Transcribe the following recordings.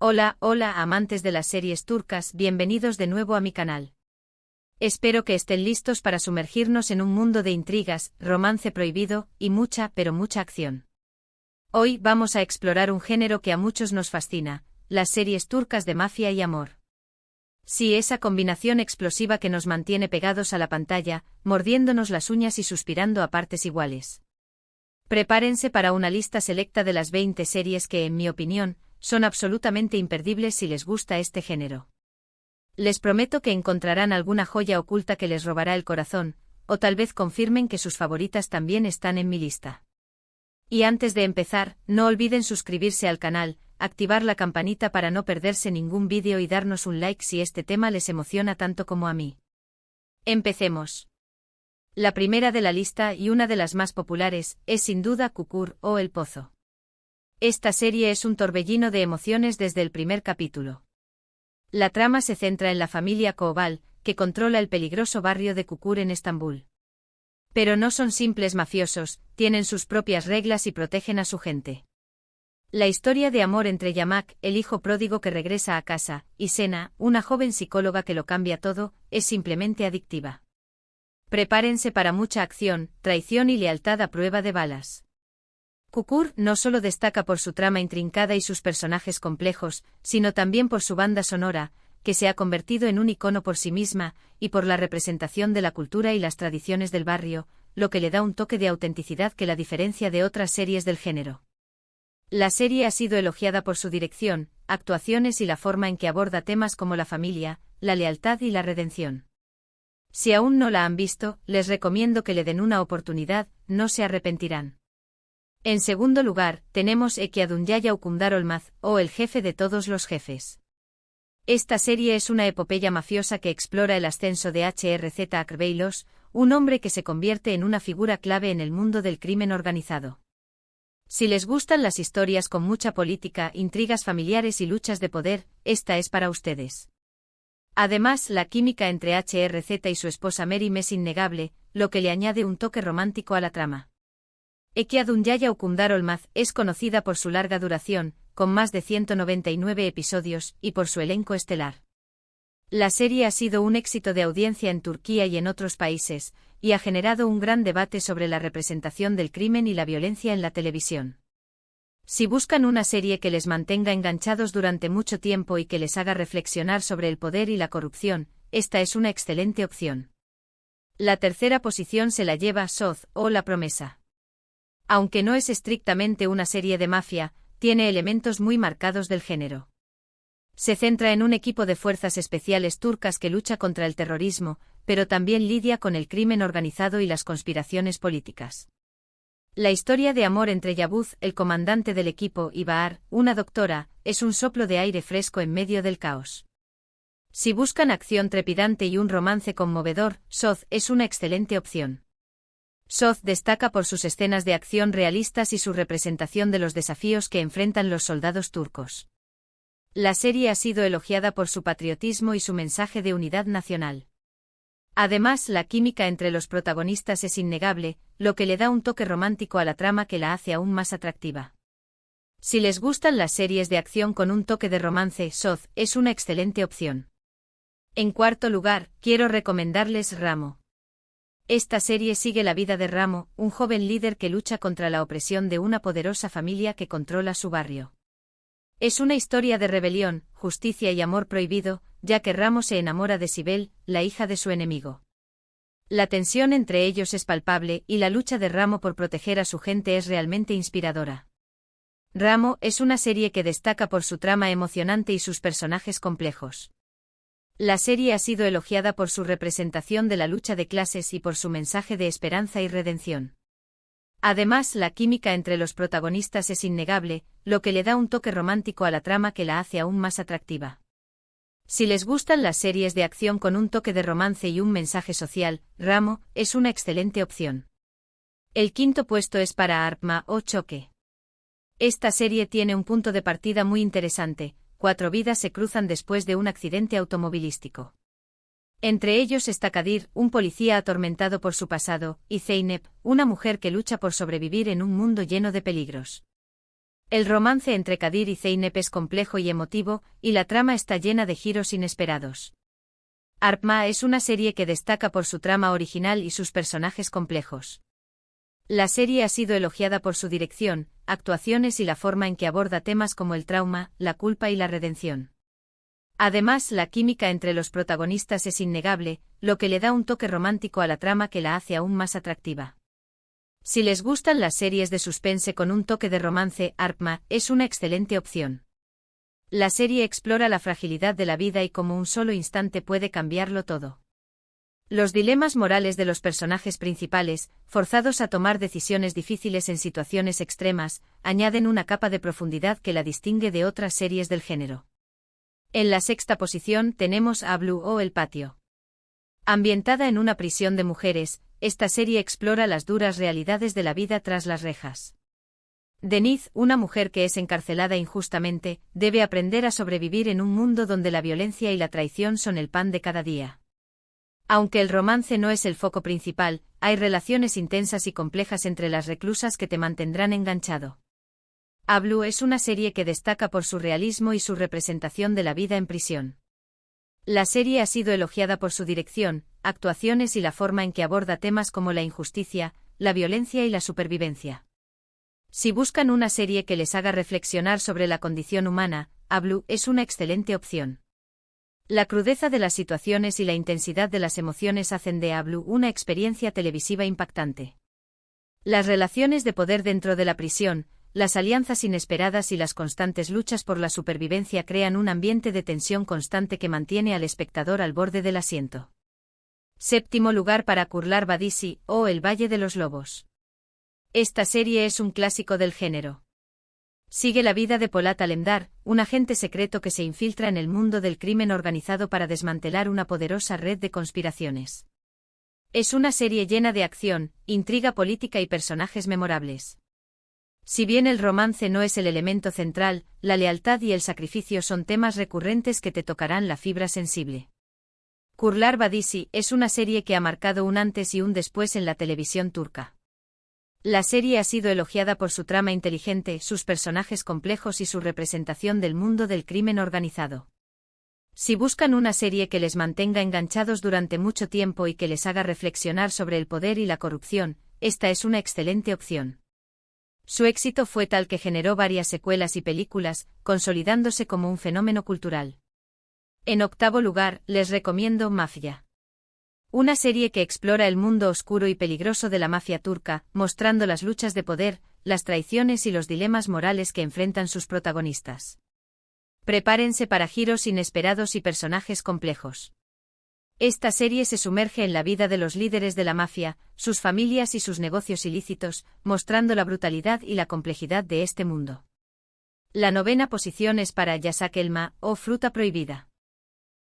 Hola, hola amantes de las series turcas, bienvenidos de nuevo a mi canal. Espero que estén listos para sumergirnos en un mundo de intrigas, romance prohibido y mucha, pero mucha acción. Hoy vamos a explorar un género que a muchos nos fascina, las series turcas de mafia y amor. Sí, esa combinación explosiva que nos mantiene pegados a la pantalla, mordiéndonos las uñas y suspirando a partes iguales. Prepárense para una lista selecta de las 20 series que, en mi opinión, son absolutamente imperdibles si les gusta este género. Les prometo que encontrarán alguna joya oculta que les robará el corazón, o tal vez confirmen que sus favoritas también están en mi lista. Y antes de empezar, no olviden suscribirse al canal, activar la campanita para no perderse ningún vídeo y darnos un like si este tema les emociona tanto como a mí. Empecemos. La primera de la lista y una de las más populares es sin duda Çukur o El Pozo. Esta serie es un torbellino de emociones desde el primer capítulo. La trama se centra en la familia Koval, que controla el peligroso barrio de Çukur en Estambul. Pero no son simples mafiosos, tienen sus propias reglas y protegen a su gente. La historia de amor entre Yamak, el hijo pródigo que regresa a casa, y Sena, una joven psicóloga que lo cambia todo, es simplemente adictiva. Prepárense para mucha acción, traición y lealtad a prueba de balas. Çukur no solo destaca por su trama intrincada y sus personajes complejos, sino también por su banda sonora, que se ha convertido en un icono por sí misma, y por la representación de la cultura y las tradiciones del barrio, lo que le da un toque de autenticidad que la diferencia de otras series del género. La serie ha sido elogiada por su dirección, actuaciones y la forma en que aborda temas como la familia, la lealtad y la redención. Si aún no la han visto, les recomiendo que le den una oportunidad, no se arrepentirán. En segundo lugar, tenemos Ekiadunyaya Ukundar Olmaz, o El jefe de todos los jefes. Esta serie es una epopeya mafiosa que explora el ascenso de Hrzt Akbeylos, un hombre que se convierte en una figura clave en el mundo del crimen organizado. Si les gustan las historias con mucha política, intrigas familiares y luchas de poder, esta es para ustedes. Además, la química entre Hrzt y su esposa Merim es innegable, lo que le añade un toque romántico a la trama. Ekiadunyaya Ukundar Olmaz es conocida por su larga duración, con más de 199 episodios, y por su elenco estelar. La serie ha sido un éxito de audiencia en Turquía y en otros países, y ha generado un gran debate sobre la representación del crimen y la violencia en la televisión. Si buscan una serie que les mantenga enganchados durante mucho tiempo y que les haga reflexionar sobre el poder y la corrupción, esta es una excelente opción. La tercera posición se la lleva Soz, o La Promesa. Aunque no es estrictamente una serie de mafia, tiene elementos muy marcados del género. Se centra en un equipo de fuerzas especiales turcas que lucha contra el terrorismo, pero también lidia con el crimen organizado y las conspiraciones políticas. La historia de amor entre Yavuz, el comandante del equipo, y Bahar, una doctora, es un soplo de aire fresco en medio del caos. Si buscan acción trepidante y un romance conmovedor, Soz es una excelente opción. Soz destaca por sus escenas de acción realistas y su representación de los desafíos que enfrentan los soldados turcos. La serie ha sido elogiada por su patriotismo y su mensaje de unidad nacional. Además, la química entre los protagonistas es innegable, lo que le da un toque romántico a la trama que la hace aún más atractiva. Si les gustan las series de acción con un toque de romance, Soz es una excelente opción. En cuarto lugar, quiero recomendarles Ramo. Esta serie sigue la vida de Ramo, un joven líder que lucha contra la opresión de una poderosa familia que controla su barrio. Es una historia de rebelión, justicia y amor prohibido, ya que Ramo se enamora de Sibel, la hija de su enemigo. La tensión entre ellos es palpable y la lucha de Ramo por proteger a su gente es realmente inspiradora. Ramo es una serie que destaca por su trama emocionante y sus personajes complejos. La serie ha sido elogiada por su representación de la lucha de clases y por su mensaje de esperanza y redención. Además, la química entre los protagonistas es innegable, lo que le da un toque romántico a la trama que la hace aún más atractiva. Si les gustan las series de acción con un toque de romance y un mensaje social, Ramo es una excelente opción. El quinto puesto es para Arpma o Choque. Esta serie tiene un punto de partida muy interesante. 4 vidas se cruzan después de un accidente automovilístico. Entre ellos está Kadir, un policía atormentado por su pasado, y Zeynep, una mujer que lucha por sobrevivir en un mundo lleno de peligros. El romance entre Kadir y Zeynep es complejo y emotivo, y la trama está llena de giros inesperados. Arpma es una serie que destaca por su trama original y sus personajes complejos. La serie ha sido elogiada por su dirección, actuaciones y la forma en que aborda temas como el trauma, la culpa y la redención. Además, la química entre los protagonistas es innegable, lo que le da un toque romántico a la trama que la hace aún más atractiva. Si les gustan las series de suspense con un toque de romance, Arpma es una excelente opción. La serie explora la fragilidad de la vida y cómo un solo instante puede cambiarlo todo. Los dilemas morales de los personajes principales, forzados a tomar decisiones difíciles en situaciones extremas, añaden una capa de profundidad que la distingue de otras series del género. En la sexta posición tenemos a Blue o El Patio. Ambientada en una prisión de mujeres, esta serie explora las duras realidades de la vida tras las rejas. Denise, una mujer que es encarcelada injustamente, debe aprender a sobrevivir en un mundo donde la violencia y la traición son el pan de cada día. Aunque el romance no es el foco principal, hay relaciones intensas y complejas entre las reclusas que te mantendrán enganchado. A Blue es una serie que destaca por su realismo y su representación de la vida en prisión. La serie ha sido elogiada por su dirección, actuaciones y la forma en que aborda temas como la injusticia, la violencia y la supervivencia. Si buscan una serie que les haga reflexionar sobre la condición humana, A Blue es una excelente opción. La crudeza de las situaciones y la intensidad de las emociones hacen de A Blue una experiencia televisiva impactante. Las relaciones de poder dentro de la prisión, las alianzas inesperadas y las constantes luchas por la supervivencia crean un ambiente de tensión constante que mantiene al espectador al borde del asiento. Séptimo lugar para Kurlar Vadisi, o El Valle de los Lobos. Esta serie es un clásico del género. Sigue la vida de Polat Alemdar, un agente secreto que se infiltra en el mundo del crimen organizado para desmantelar una poderosa red de conspiraciones. Es una serie llena de acción, intriga política y personajes memorables. Si bien el romance no es el elemento central, la lealtad y el sacrificio son temas recurrentes que te tocarán la fibra sensible. Kurlar Vadisi es una serie que ha marcado un antes y un después en la televisión turca. La serie ha sido elogiada por su trama inteligente, sus personajes complejos y su representación del mundo del crimen organizado. Si buscan una serie que les mantenga enganchados durante mucho tiempo y que les haga reflexionar sobre el poder y la corrupción, esta es una excelente opción. Su éxito fue tal que generó varias secuelas y películas, consolidándose como un fenómeno cultural. En octavo lugar, les recomiendo Mafia. Una serie que explora el mundo oscuro y peligroso de la mafia turca, mostrando las luchas de poder, las traiciones y los dilemas morales que enfrentan sus protagonistas. Prepárense para giros inesperados y personajes complejos. Esta serie se sumerge en la vida de los líderes de la mafia, sus familias y sus negocios ilícitos, mostrando la brutalidad y la complejidad de este mundo. La novena posición es para Yasak Elma, o Fruta Prohibida.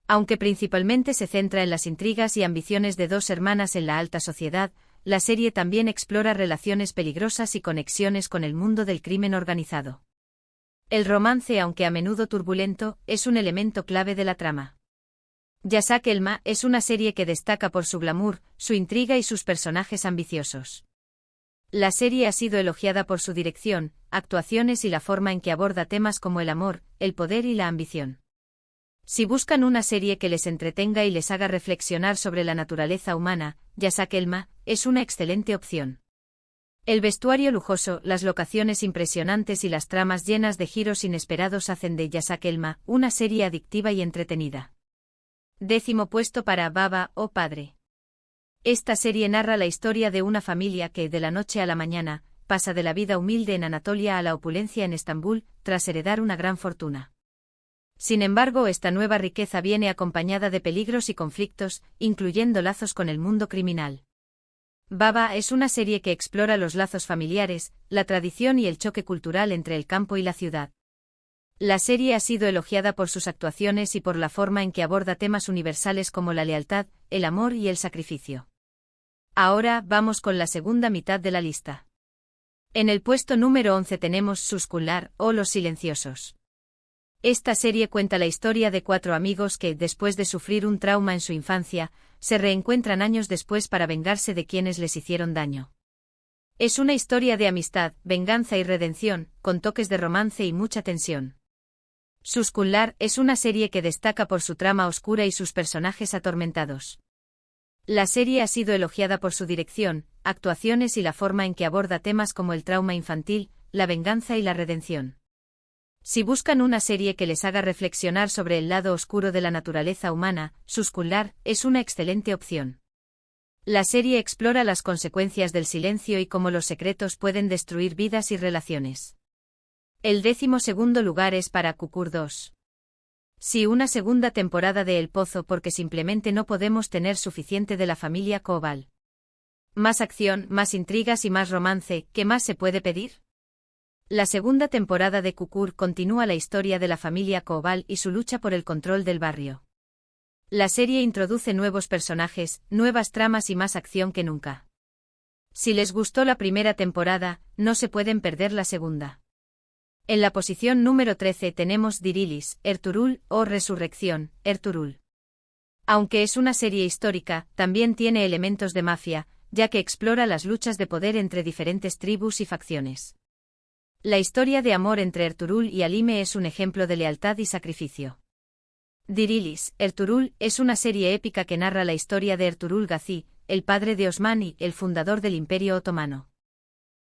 Aunque principalmente se centra en las intrigas y ambiciones de dos hermanas en la alta sociedad, la serie también explora relaciones peligrosas y conexiones con el mundo del crimen organizado. El romance, aunque a menudo turbulento, es un elemento clave de la trama. Yasak Elma es una serie que destaca por su glamour, su intriga y sus personajes ambiciosos. La serie ha sido elogiada por su dirección, actuaciones y la forma en que aborda temas como el amor, el poder y la ambición. Si buscan una serie que les entretenga y les haga reflexionar sobre la naturaleza humana, Yasak Elma es una excelente opción. El vestuario lujoso, las locaciones impresionantes y las tramas llenas de giros inesperados hacen de Yasak Elma una serie adictiva y entretenida. Décimo puesto para Baba, o Padre. Esta serie narra la historia de una familia que, de la noche a la mañana, pasa de la vida humilde en Anatolia a la opulencia en Estambul, tras heredar una gran fortuna. Sin embargo, esta nueva riqueza viene acompañada de peligros y conflictos, incluyendo lazos con el mundo criminal. Baba es una serie que explora los lazos familiares, la tradición y el choque cultural entre el campo y la ciudad. La serie ha sido elogiada por sus actuaciones y por la forma en que aborda temas universales como la lealtad, el amor y el sacrificio. Ahora vamos con la segunda mitad de la lista. En el puesto número 11 tenemos Suskunlar, o Los Silenciosos. Esta serie cuenta la historia de 4 amigos que, después de sufrir un trauma en su infancia, se reencuentran años después para vengarse de quienes les hicieron daño. Es una historia de amistad, venganza y redención, con toques de romance y mucha tensión. Suskullar es una serie que destaca por su trama oscura y sus personajes atormentados. La serie ha sido elogiada por su dirección, actuaciones y la forma en que aborda temas como el trauma infantil, la venganza y la redención. Si buscan una serie que les haga reflexionar sobre el lado oscuro de la naturaleza humana, Suskullar es una excelente opción. La serie explora las consecuencias del silencio y cómo los secretos pueden destruir vidas y relaciones. El 12º lugar es para Cucur 2. Sí, una segunda temporada de El Pozo porque simplemente no podemos tener suficiente de la familia Koval. Más acción, más intrigas y más romance, ¿qué más se puede pedir? La segunda temporada de Cucur continúa la historia de la familia Koval y su lucha por el control del barrio. La serie introduce nuevos personajes, nuevas tramas y más acción que nunca. Si les gustó la primera temporada, no se pueden perder la segunda. En la posición número 13 tenemos Dirilis, Ertuğrul o Resurrección, Ertuğrul. Aunque es una serie histórica, también tiene elementos de mafia, ya que explora las luchas de poder entre diferentes tribus y facciones. La historia de amor entre Ertuğrul y Halime es un ejemplo de lealtad y sacrificio. Dirilis, Ertuğrul, es una serie épica que narra la historia de Ertuğrul Gazi, el padre de Osman y el fundador del Imperio Otomano.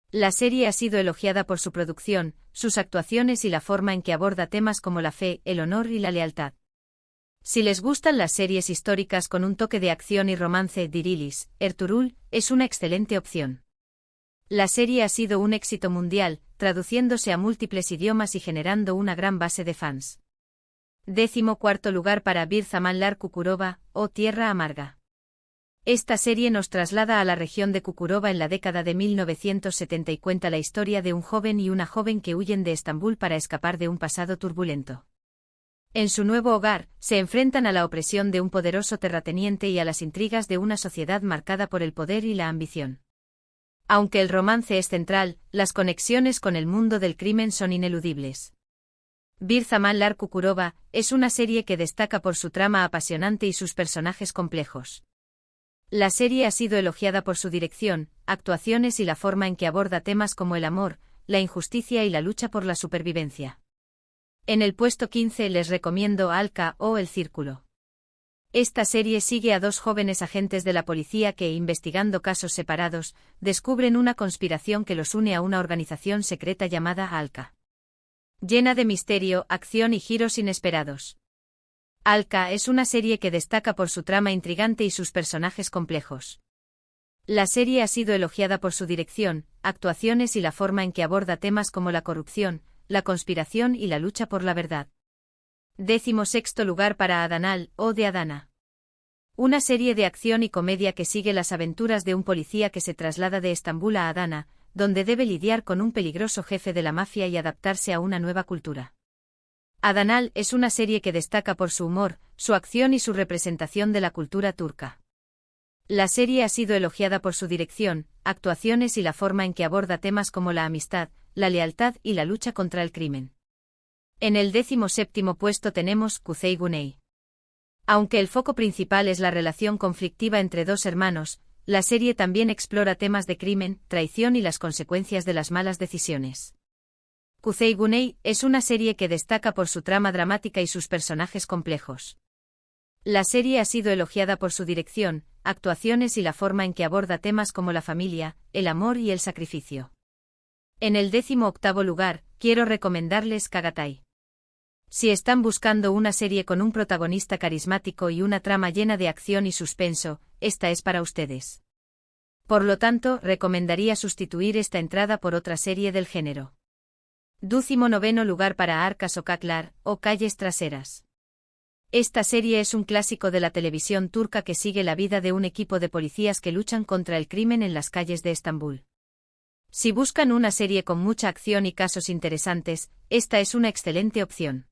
La serie ha sido elogiada por su producción, sus actuaciones y la forma en que aborda temas como la fe, el honor y la lealtad. Si les gustan las series históricas con un toque de acción y romance, Dirilis, Ertuğrul, es una excelente opción. La serie ha sido un éxito mundial, traduciéndose a múltiples idiomas y generando una gran base de fans. 14º lugar para Bir Zamanlar Cukurova, o Tierra Amarga. Esta serie nos traslada a la región de Cukurova en la década de 1970 y cuenta la historia de un joven y una joven que huyen de Estambul para escapar de un pasado turbulento. En su nuevo hogar, se enfrentan a la opresión de un poderoso terrateniente y a las intrigas de una sociedad marcada por el poder y la ambición. Aunque el romance es central, las conexiones con el mundo del crimen son ineludibles. Bir Zamanlar Cukurova es una serie que destaca por su trama apasionante y sus personajes complejos. La serie ha sido elogiada por su dirección, actuaciones y la forma en que aborda temas como el amor, la injusticia y la lucha por la supervivencia. En el puesto 15 les recomiendo Alka o El Círculo. Esta serie sigue a dos jóvenes agentes de la policía que, investigando casos separados, descubren una conspiración que los une a una organización secreta llamada Alka. Llena de misterio, acción y giros inesperados. Alka es una serie que destaca por su trama intrigante y sus personajes complejos. La serie ha sido elogiada por su dirección, actuaciones y la forma en que aborda temas como la corrupción, la conspiración y la lucha por la verdad. 16º lugar para Adanal, o de Adana. Una serie de acción y comedia que sigue las aventuras de un policía que se traslada de Estambul a Adana, donde debe lidiar con un peligroso jefe de la mafia y adaptarse a una nueva cultura. Adanal es una serie que destaca por su humor, su acción y su representación de la cultura turca. La serie ha sido elogiada por su dirección, actuaciones y la forma en que aborda temas como la amistad, la lealtad y la lucha contra el crimen. En el 17º puesto tenemos Kuzey Güney. Aunque el foco principal es la relación conflictiva entre dos hermanos, la serie también explora temas de crimen, traición y las consecuencias de las malas decisiones. Kuzey Güney es una serie que destaca por su trama dramática y sus personajes complejos. La serie ha sido elogiada por su dirección, actuaciones y la forma en que aborda temas como la familia, el amor y el sacrificio. En el 18º lugar, quiero recomendarles Çağatay. Si están buscando una serie con un protagonista carismático y una trama llena de acción y suspenso, esta es para ustedes. Por lo tanto, recomendaría sustituir esta entrada por otra serie del género. 19º lugar para Arka Sokaklar, o Calles Traseras. Esta serie es un clásico de la televisión turca que sigue la vida de un equipo de policías que luchan contra el crimen en las calles de Estambul. Si buscan una serie con mucha acción y casos interesantes, esta es una excelente opción.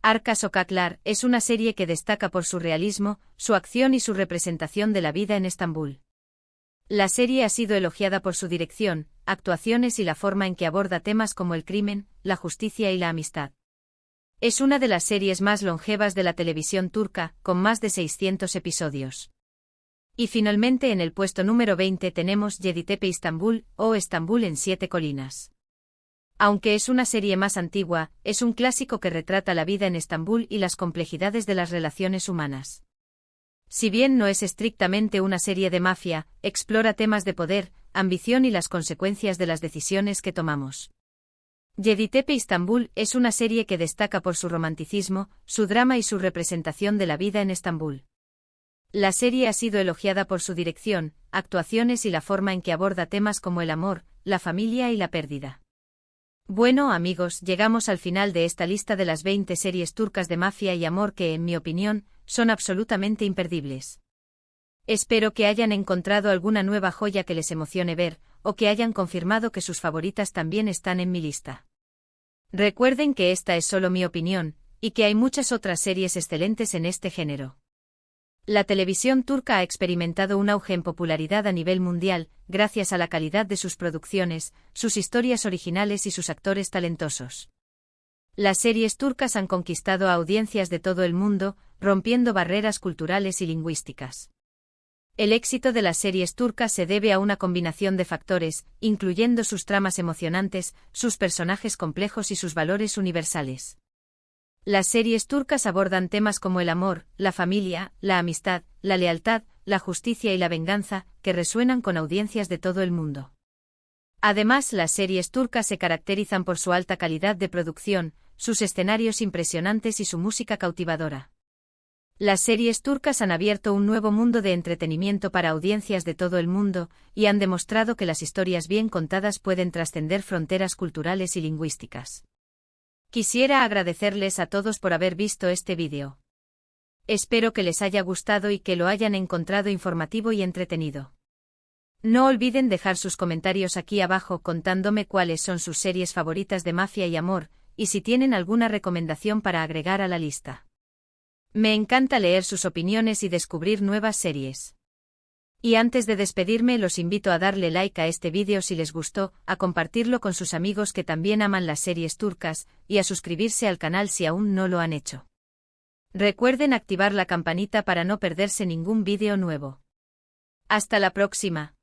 Arka Sokaklar es una serie que destaca por su realismo, su acción y su representación de la vida en Estambul. La serie ha sido elogiada por su dirección, actuaciones y la forma en que aborda temas como el crimen, la justicia y la amistad. Es una de las series más longevas de la televisión turca, con más de 600 episodios. Y finalmente en el puesto número 20 tenemos Yeditepe Istambul, o Estambul en 7 colinas. Aunque es una serie más antigua, es un clásico que retrata la vida en Estambul y las complejidades de las relaciones humanas. Si bien no es estrictamente una serie de mafia, explora temas de poder, ambición y las consecuencias de las decisiones que tomamos. Yeditepe Istambul es una serie que destaca por su romanticismo, su drama y su representación de la vida en Estambul. La serie ha sido elogiada por su dirección, actuaciones y la forma en que aborda temas como el amor, la familia y la pérdida. Bueno amigos, llegamos al final de esta lista de las 20 series turcas de mafia y amor que, en mi opinión, son absolutamente imperdibles. Espero que hayan encontrado alguna nueva joya que les emocione ver, o que hayan confirmado que sus favoritas también están en mi lista. Recuerden que esta es solo mi opinión, y que hay muchas otras series excelentes en este género. La televisión turca ha experimentado un auge en popularidad a nivel mundial, gracias a la calidad de sus producciones, sus historias originales y sus actores talentosos. Las series turcas han conquistado a audiencias de todo el mundo, rompiendo barreras culturales y lingüísticas. El éxito de las series turcas se debe a una combinación de factores, incluyendo sus tramas emocionantes, sus personajes complejos y sus valores universales. Las series turcas abordan temas como el amor, la familia, la amistad, la lealtad, la justicia y la venganza, que resuenan con audiencias de todo el mundo. Además, las series turcas se caracterizan por su alta calidad de producción, sus escenarios impresionantes y su música cautivadora. Las series turcas han abierto un nuevo mundo de entretenimiento para audiencias de todo el mundo, y han demostrado que las historias bien contadas pueden trascender fronteras culturales y lingüísticas. Quisiera agradecerles a todos por haber visto este vídeo. Espero que les haya gustado y que lo hayan encontrado informativo y entretenido. No olviden dejar sus comentarios aquí abajo contándome cuáles son sus series favoritas de mafia y amor, y si tienen alguna recomendación para agregar a la lista. Me encanta leer sus opiniones y descubrir nuevas series. Y antes de despedirme los invito a darle like a este vídeo si les gustó, a compartirlo con sus amigos que también aman las series turcas, y a suscribirse al canal si aún no lo han hecho. Recuerden activar la campanita para no perderse ningún vídeo nuevo. Hasta la próxima.